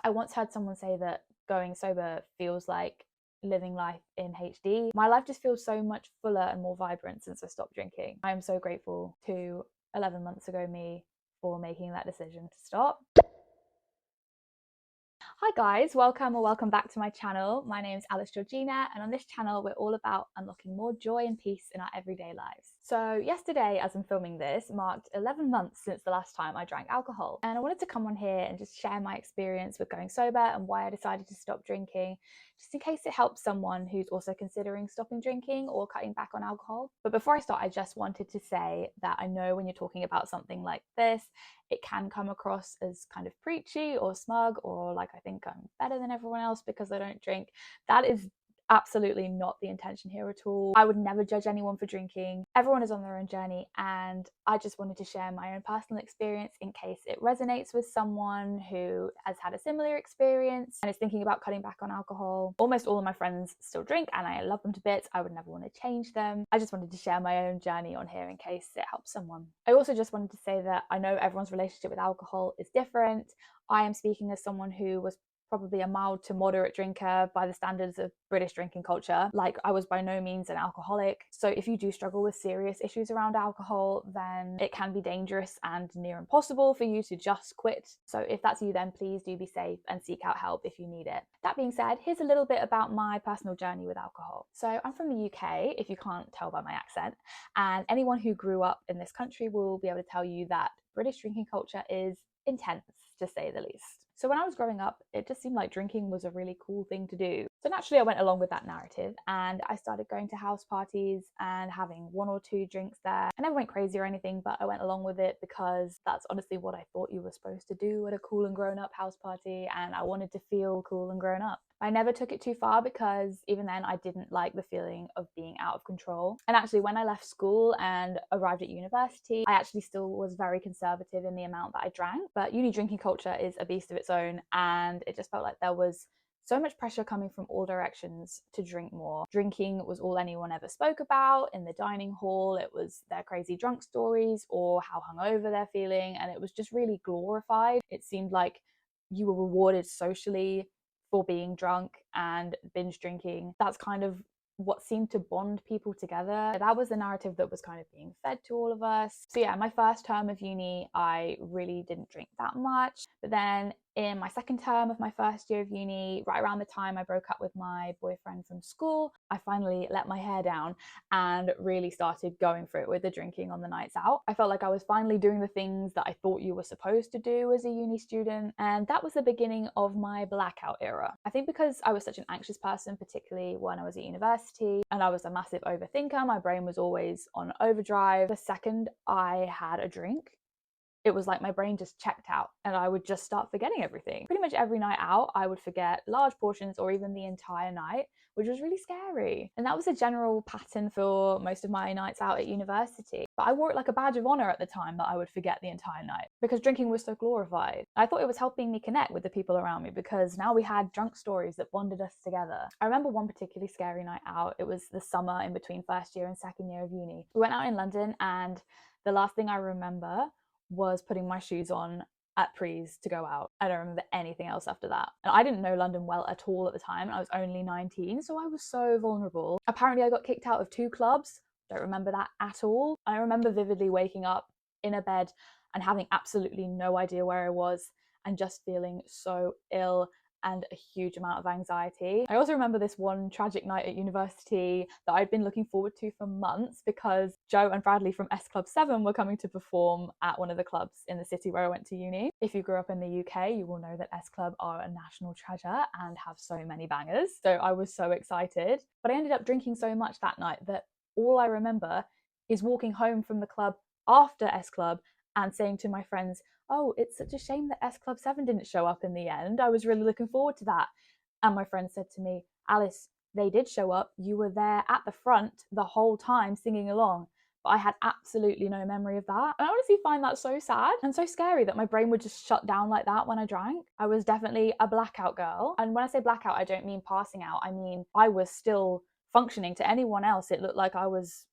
I once heard someone say that going sober feels like living life in HD. My life just feels so much fuller and more vibrant since I stopped drinking. I am so grateful to 11 months ago me for making that decision to stop. Hi guys, welcome or welcome back to my channel. My name is Georgina, and on this channel we're all about unlocking more joy and peace in our everyday lives. So yesterday, as I'm filming this, marked 11 months since the last time I drank alcohol, and I wanted to come on here and just share my experience with going sober and why I decided to stop drinking, just in case it helps someone who's also considering stopping drinking or cutting back on alcohol. But before I start, I just wanted to say that I know when you're talking about something like this, it can come across as kind of preachy or smug, or like I think I'm better than everyone else because I don't drink. That is absolutely not the intention here at all. I would never judge anyone for drinking. Everyone is on their own journey, and I just wanted to share my own personal experience in case it resonates with someone who has had a similar experience and is thinking about cutting back on alcohol. Almost all of my friends still drink and I love them to bits. I would never want to change them. I just wanted to share my own journey on here in case it helps someone. I also just wanted to say that I know everyone's relationship with alcohol is different. I am speaking as someone who was probably a mild to moderate drinker by the standards of British drinking culture. Like, I was by no means an alcoholic. So if you do struggle with serious issues around alcohol, then it can be dangerous and near impossible for you to just quit. So if that's you, then please do be safe and seek out help if you need it. That being said, here's a little bit about my personal journey with alcohol. So I'm from the UK, if you can't tell by my accent, and anyone who grew up in this country will be able to tell you that British drinking culture is intense, to say the least. So when I was growing up, it just seemed like drinking was a really cool thing to do. So naturally I went along with that narrative, and I started going to house parties and having one or two drinks there. I never went crazy or anything, but I went along with it because that's honestly what I thought you were supposed to do at a cool and grown up house party, and I wanted to feel cool and grown up. I never took it too far because even then I didn't like the feeling of being out of control. And actually when I left school and arrived at university, I actually still was very conservative in the amount that I drank. But uni drinking culture is a beast of its own, and it just felt like there was so much pressure coming from all directions to drink more. Drinking was all anyone ever spoke about in the dining hall. It was their crazy drunk stories or how hungover they're feeling, and it was just really glorified. It seemed like you were rewarded socially for being drunk and binge drinking. That's kind of what seemed to bond people together. That was the narrative that was kind of being fed to all of us. So yeah, my first term of uni, I really didn't drink that much. But then in my second term of my first year of uni, right around the time I broke up with my boyfriend from school, I finally let my hair down and really started going for it with the drinking on the nights out. I felt like I was finally doing the things that I thought you were supposed to do as a uni student, and that was the beginning of my blackout era. I think because I was such an anxious person, particularly when I was at university, and I was a massive overthinker, my brain was always on overdrive. The second I had a drink, it was like my brain just checked out and I would just start forgetting everything. Pretty much every night out, I would forget large portions or even the entire night, which was really scary. And that was a general pattern for most of my nights out at university. But I wore it like a badge of honor at the time that I would forget the entire night because drinking was so glorified. I thought it was helping me connect with the people around me because now we had drunk stories that bonded us together. I remember one particularly scary night out. It was the summer in between first year and second year of uni. We went out in London, and the last thing I remember was putting my shoes on at Prees to go out. I don't remember anything else after that. And I didn't know London well at all at the time. I was only 19, so I was so vulnerable. Apparently I got kicked out of 2 clubs. Don't remember that at all. I remember vividly waking up in a bed and having absolutely no idea where I was and just feeling so ill and a huge amount of anxiety. I also remember this one tragic night at university that I'd been looking forward to for months because Joe and Bradley from S Club 7 were coming to perform at one of the clubs in the city where I went to uni. If you grew up in the UK, you will know that S Club are a national treasure and have so many bangers. So I was so excited, but I ended up drinking so much that night that all I remember is walking home from the club after S Club and saying to my friends, "Oh, it's such a shame that S Club 7 didn't show up in the end. I was really looking forward to that." And my friend said to me, "Alice, they did show up. You were there at the front the whole time singing along." But I had absolutely no memory of that. And I honestly find that so sad and so scary that my brain would just shut down like that when I drank. I was definitely a blackout girl. And when I say blackout, I don't mean passing out. I mean, I was still functioning. To anyone else, it looked like I was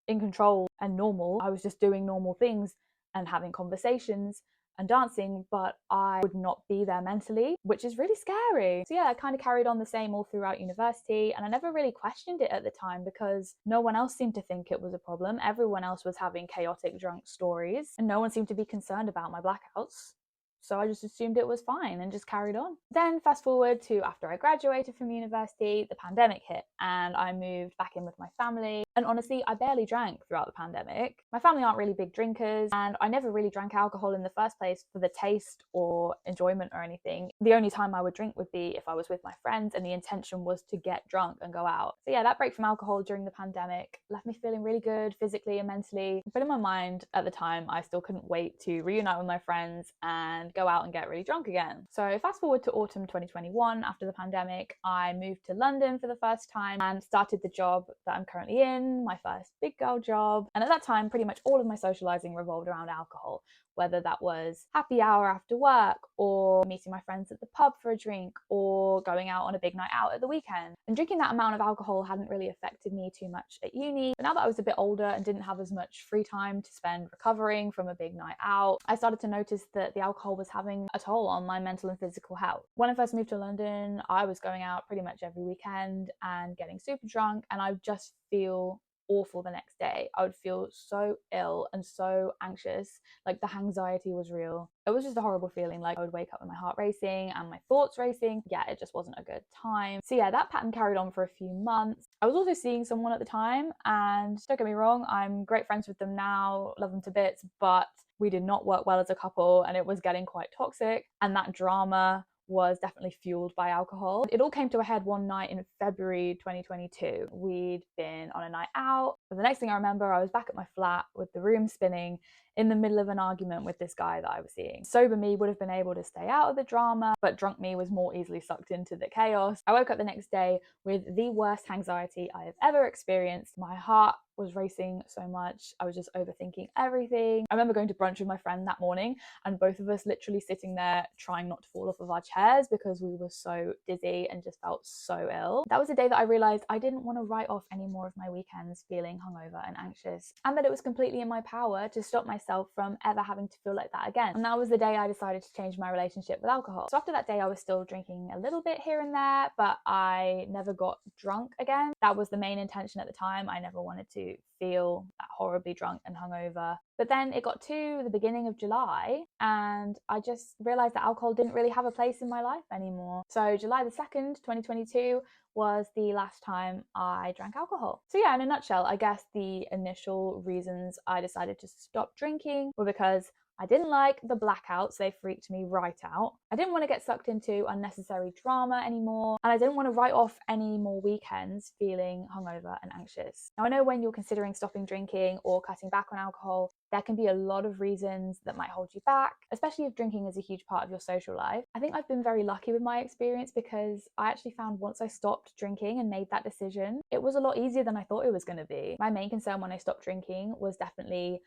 in control and normal. I was just doing normal things and having conversations and dancing, but I would not be there mentally, which is really scary. So yeah, I kind of carried on the same all throughout university, and I never really questioned it at the time because no one else seemed to think it was a problem. Everyone else was having chaotic drunk stories, and no one seemed to be concerned about my blackouts. So I just assumed it was fine and just carried on. Then fast forward to after I graduated from university, the pandemic hit and I moved back in with my family. And honestly, I barely drank throughout the pandemic. My family aren't really big drinkers and I never really drank alcohol in the first place for the taste or enjoyment or anything. The only time I would drink would be if I was with my friends and the intention was to get drunk and go out. So yeah, that break from alcohol during the pandemic left me feeling really good physically and mentally. But in my mind at the time, I still couldn't wait to reunite with my friends and go out and get really drunk again. So fast forward to autumn 2021, after the pandemic, I moved to London for the first time and started the job that I'm currently in, my first big girl job. And at that time, pretty much all of my socializing revolved around alcohol, whether that was happy hour after work or meeting my friends at the pub for a drink or going out on a big night out at the weekend. And drinking that amount of alcohol hadn't really affected me too much at uni. But now that I was a bit older and didn't have as much free time to spend recovering from a big night out, I started to notice that the alcohol was having a toll on my mental and physical health. When I first moved to London, I was going out pretty much every weekend and getting super drunk, and I would just feel awful the next day. I would feel so ill and so anxious, like the anxiety was real. It was just a horrible feeling. Like I would wake up with my heart racing and my thoughts racing. Yeah, it just wasn't a good time. So yeah, that pattern carried on for a few months. I was also seeing someone at the time, and don't get me wrong, I'm great friends with them now, love them to bits, but we did not work well as a couple and it was getting quite toxic, and that drama was definitely fueled by alcohol. It all came to a head one night in February 2022. We'd been on a night out, but the next thing I remember, I was back at my flat with the room spinning in the middle of an argument with this guy that I was seeing. Sober me would have been able to stay out of the drama, but drunk me was more easily sucked into the chaos. I woke up the next day with the worst anxiety I have ever experienced. My heart was racing so much. I was just overthinking everything. I remember going to brunch with my friend that morning and both of us literally sitting there trying not to fall off of our chairs because we were so dizzy and just felt so ill. That was the day that I realized I didn't want to write off any more of my weekends feeling hungover and anxious, and that it was completely in my power to stop myself from ever having to feel like that again. And that was the day I decided to change my relationship with alcohol. So after that day, I was still drinking a little bit here and there, but I never got drunk again. That was the main intention at the time. I never wanted to feel that horribly drunk and hungover. But then it got to the beginning of July and I just realized that alcohol didn't really have a place in my life anymore. So July the 2nd, 2022 was the last time I drank alcohol. So yeah, in a nutshell, I guess the initial reasons I decided to stop drinking were because I didn't like the blackouts, they freaked me right out. I didn't want to get sucked into unnecessary drama anymore, and I didn't want to write off any more weekends feeling hungover and anxious. Now I know when you're considering stopping drinking or cutting back on alcohol, there can be a lot of reasons that might hold you back, especially if drinking is a huge part of your social life. I think I've been very lucky with my experience because I actually found once I stopped drinking and made that decision, it was a lot easier than I thought it was going to be. My main concern when I stopped drinking was definitely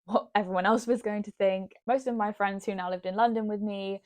what everyone else was going to think. Most of my friends who now lived in London with me,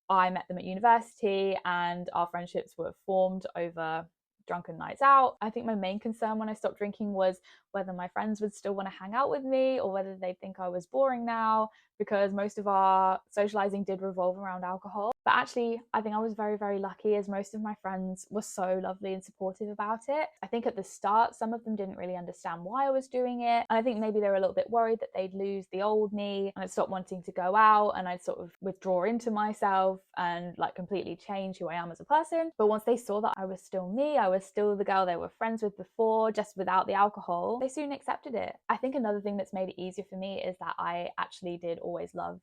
I met them at university and our friendships were formed over drunken nights out. I think my main concern when I stopped drinking was whether my friends would still want to hang out with me or whether they'd think I was boring now, because most of our socializing did revolve around alcohol. But actually, I think I was very, very lucky as most of my friends were so lovely and supportive about it. I think at the start, some of them didn't really understand why I was doing it. And I think maybe they were a little bit worried that they'd lose the old me and I'd stop wanting to go out and I'd sort of withdraw into myself and like completely change who I am as a person. But once they saw that I was still me, I was still the girl they were friends with before, just without the alcohol, they soon accepted it. I think another thing that's made it easier for me is that I actually did always love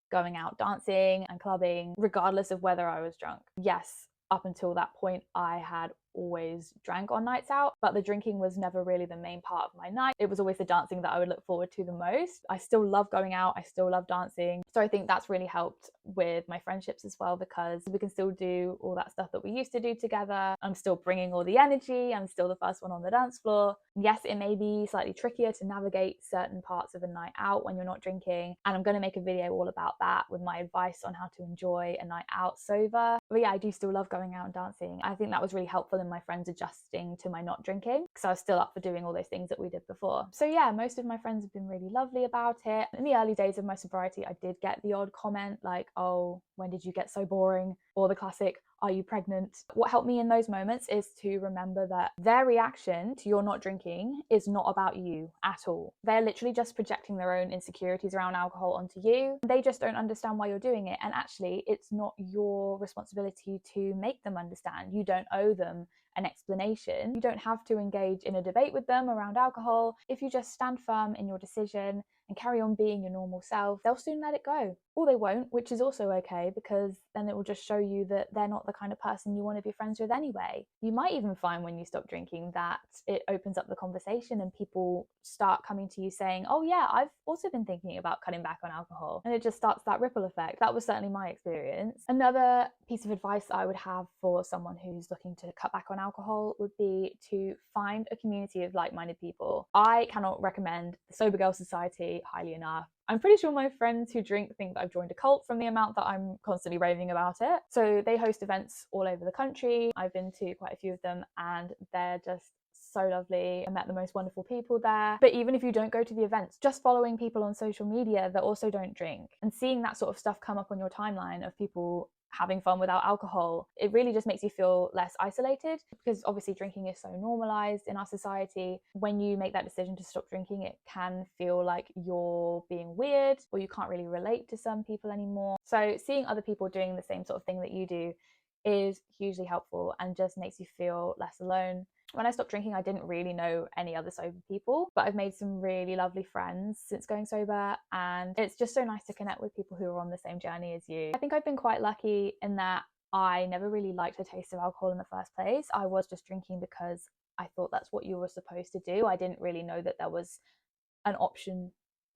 going out dancing and clubbing, regardless of whether I was drunk. Yes, up until that point, I had always drank on nights out, but the drinking was never really the main part of my night. It was always the dancing that I would look forward to the most. I still love going out, I still love dancing. So I think that's really helped with my friendships as well, because we can still do all that stuff that we used to do together. I'm still bringing all the energy, I'm still the first one on the dance floor. Yes, it may be slightly trickier to navigate certain parts of a night out when you're not drinking, and I'm going to make a video all about that with my advice on how to enjoy a night out sober. But yeah, I do still love going out and dancing. I think that was really helpful than my friends adjusting to my not drinking, because I was still up for doing all those things that we did before. So yeah, most of my friends have been really lovely about it. In the early days of my sobriety, I did get the odd comment like, oh, when did you get so boring? Or the classic, are you pregnant? What helped me in those moments is to remember that their reaction to your not drinking is not about you at all. They're literally just projecting their own insecurities around alcohol onto you. They just don't understand why you're doing it. And actually, it's not your responsibility to make them understand. You don't owe them an explanation. You don't have to engage in a debate with them around alcohol. If you just stand firm in your decision and carry on being your normal self, they'll soon let it go. Or they won't, which is also okay, because then it will just show you that they're not the kind of person you want to be friends with anyway. You might even find when you stop drinking that it opens up the conversation and people start coming to you saying, oh yeah, I've also been thinking about cutting back on alcohol. And it just starts that ripple effect. That was certainly my experience. Another piece of advice I would have for someone who's looking to cut back on alcohol would be to find a community of like-minded people. I cannot recommend the Sober Girl Society highly enough. I'm pretty sure my friends who drink think that I've joined a cult from the amount that I'm constantly raving about it. So they host events all over the country. I've been to quite a few of them and they're just so lovely. I met the most wonderful people there. But even if you don't go to the events, just following people on social media that also don't drink and seeing that sort of stuff come up on your timeline of people having fun without alcohol, it really just makes you feel less isolated, because obviously drinking is so normalized in our society. When you make that decision to stop drinking, it can feel like you're being weird or you can't really relate to some people anymore. So seeing other people doing the same sort of thing that you do is hugely helpful and just makes you feel less alone. When I stopped drinking, I didn't really know any other sober people, but I've made some really lovely friends since going sober, and it's just so nice to connect with people who are on the same journey as you. I think I've been quite lucky in that I never really liked the taste of alcohol in the first place. I was just drinking because I thought that's what you were supposed to do. I didn't really know that there was an option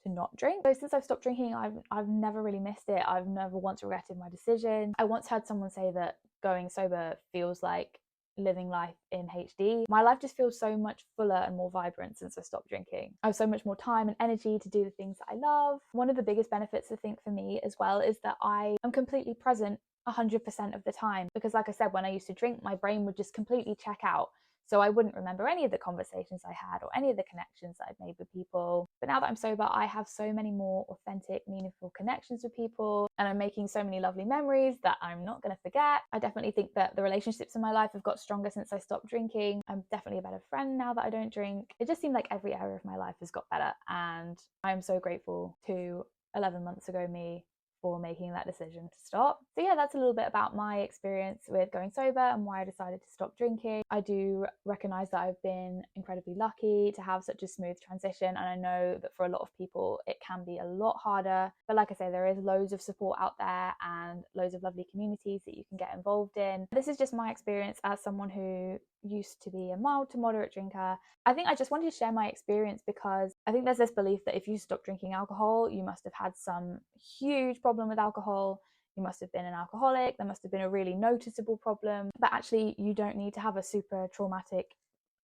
to not drink. So since I've stopped drinking, I've never really missed it. I've never once regretted my decision. I once heard someone say that going sober feels like living life in HD. My life just feels so much fuller and more vibrant since I stopped drinking. I have so much more time and energy to do the things that I love. One of the biggest benefits, I think, for me as well is that I am completely present 100% of the time, because like I said, when I used to drink, my brain would just completely check out. So I wouldn't remember any of the conversations I had or any of the connections that I've made with people. But now that I'm sober, I have so many more authentic, meaningful connections with people, and I'm making so many lovely memories that I'm not going to forget. I definitely think that the relationships in my life have got stronger since I stopped drinking. I'm definitely a better friend now that I don't drink. It just seemed like every area of my life has got better, and I'm so grateful to 11 months ago me for making that decision to stop. So yeah, that's a little bit about my experience with going sober and why I decided to stop drinking. I do recognize that I've been incredibly lucky to have such a smooth transition, and I know that for a lot of people it can be a lot harder. But like I say, there is loads of support out there and loads of lovely communities that you can get involved in. This is just my experience as someone who used to be a mild to moderate drinker. I think I just wanted to share my experience because I think there's this belief that if you stop drinking alcohol, you must have had some huge problem with alcohol. You must have been an alcoholic. There must have been a really noticeable problem. But actually, you don't need to have a super traumatic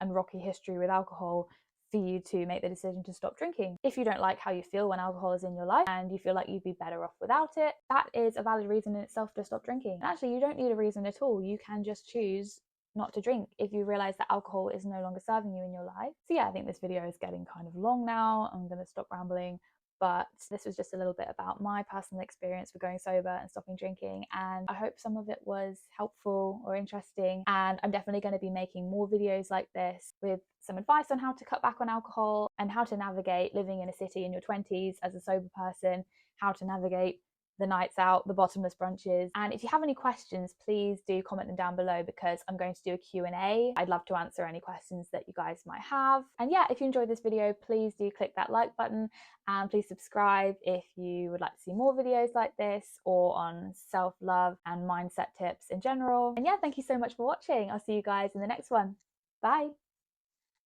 and rocky history with alcohol for you to make the decision to stop drinking. If you don't like how you feel when alcohol is in your life and you feel like you'd be better off without it, that is a valid reason in itself to stop drinking. And actually, you don't need a reason at all. You can just choose not to drink if you realize that alcohol is no longer serving you in your life. So yeah, I think this video is getting kind of long now. I'm going to stop rambling, but this was just a little bit about my personal experience with going sober and stopping drinking, and I hope some of it was helpful or interesting. And I'm definitely going to be making more videos like this with some advice on how to cut back on alcohol and how to navigate living in a city in your 20s as a sober person, how to navigate the nights out, the bottomless brunches. And if you have any questions, please do comment them down below, because I'm going to do a Q&A. I'd love to answer any questions that you guys might have. And yeah, if you enjoyed this video, please do click that like button, and please subscribe if you would like to see more videos like this or on self-love and mindset tips in general. And yeah, thank you so much for watching. I'll see you guys in the next one. Bye.